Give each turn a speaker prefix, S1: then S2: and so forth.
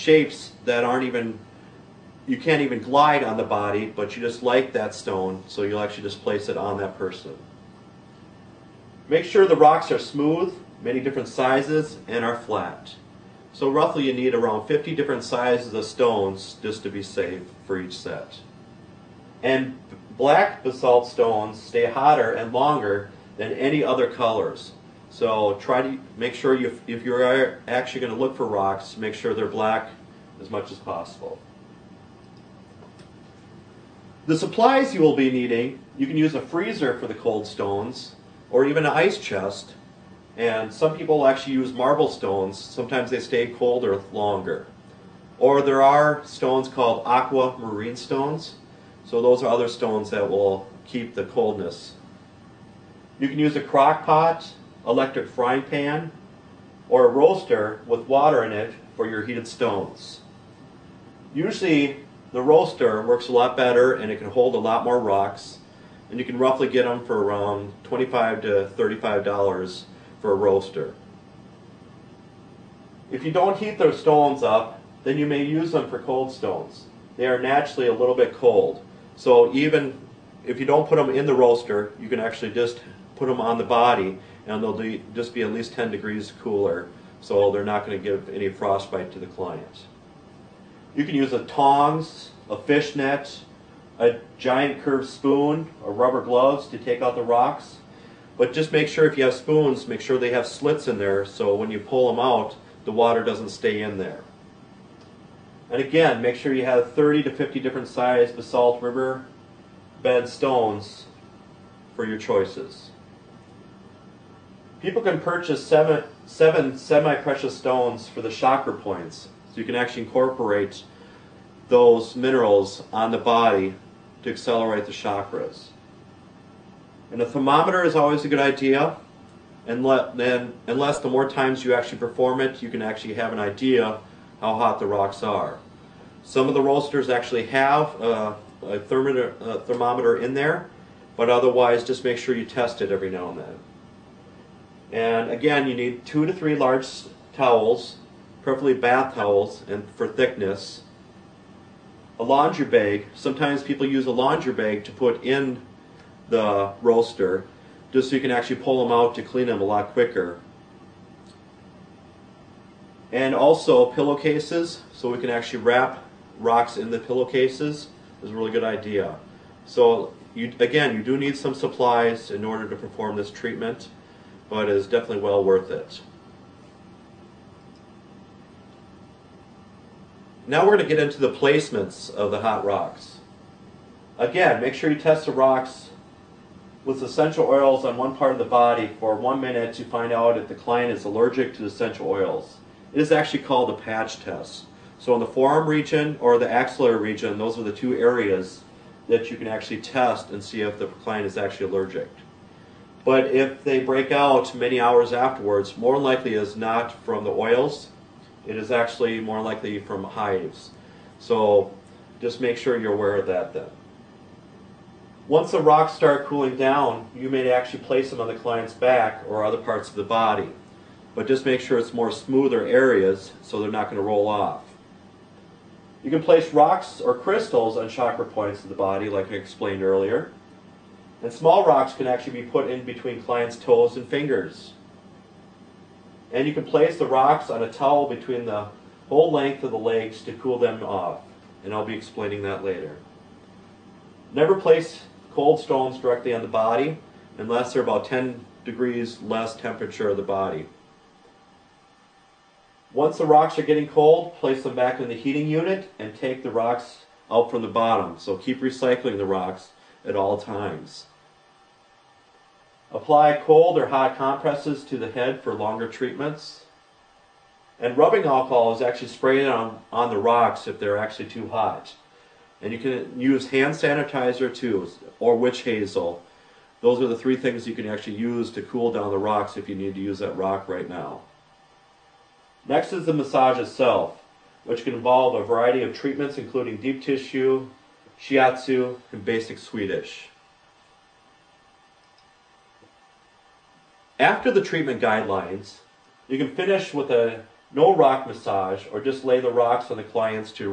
S1: shapes that aren't even, you can't even glide on the body, but you just like that stone, so you'll actually just place it on that person. Make sure the rocks are smooth, many different sizes, and are flat. So roughly you need around 50 different sizes of stones just to be safe for each set. And black basalt stones stay hotter and longer than any other colors. So try to make sure if you're actually going to look for rocks, make sure they're black as much as possible. The supplies you will be needing, you can use a freezer for the cold stones, or even an ice chest. And some people actually use marble stones. Sometimes they stay colder longer. Or there are stones called aquamarine stones. So those are other stones that will keep the coldness. You can use a crock pot, electric frying pan, or a roaster with water in it for your heated stones. Usually the roaster works a lot better and it can hold a lot more rocks, and you can roughly get them for around $25 to $35 for a roaster. If you don't heat those stones up, then you may use them for cold stones. They are naturally a little bit cold. So even if you don't put them in the roaster, you can actually just put them on the body and they'll just be at least 10 degrees cooler, so they're not going to give any frostbite to the client. You can use a tongs, a fish net, a giant curved spoon, or rubber gloves to take out the rocks. But just make sure if you have spoons, make sure they have slits in there so when you pull them out, the water doesn't stay in there. And again, make sure you have 30 to 50 different size basalt river bed stones for your choices. People can purchase seven semi-precious stones for the chakra points, so you can actually incorporate those minerals on the body to accelerate the chakras. And a thermometer is always a good idea, unless the more times you actually perform it, you can actually have an idea how hot the rocks are. Some of the roasters actually have a thermometer in there, but otherwise just make sure you test it every now and then. And again, you need 2 to 3 large towels, preferably bath towels, and for thickness. A laundry bag. Sometimes people use a laundry bag to put in the roaster, just so you can actually pull them out to clean them a lot quicker. And also pillowcases, so we can actually wrap rocks in the pillowcases, is a really good idea. So again, you do need some supplies in order to perform this treatment, but it is definitely well worth it. Now we're going to get into the placements of the hot rocks. Again, make sure you test the rocks with essential oils on one part of the body for 1 minute to find out if the client is allergic to essential oils. It is actually called a patch test. So in the forearm region or the axillary region, those are the 2 areas that you can actually test and see if the client is actually allergic. But if they break out many hours afterwards, more likely is not from the oils. It is actually more likely from hives. So just make sure you're aware of that then. Once the rocks start cooling down, you may actually place them on the client's back or other parts of the body. But just make sure it's more smoother areas so they're not going to roll off. You can place rocks or crystals on chakra points of the body, like I explained earlier. And small rocks can actually be put in between clients' toes and fingers. And you can place the rocks on a towel between the whole length of the legs to cool them off. And I'll be explaining that later. Never place cold stones directly on the body unless they're about 10 degrees less temperature of the body. Once the rocks are getting cold, place them back in the heating unit and take the rocks out from the bottom. So keep recycling the rocks at all times. Apply cold or hot compresses to the head for longer treatments. And rubbing alcohol is actually sprayed on the rocks if they're actually too hot. And you can use hand sanitizer too, or witch hazel. Those are the 3 things you can actually use to cool down the rocks if you need to use that rock right now. Next is the massage itself, which can involve a variety of treatments including deep tissue, shiatsu, and basic Swedish. After the treatment guidelines, you can finish with a no rock massage, or just lay the rocks on the client's two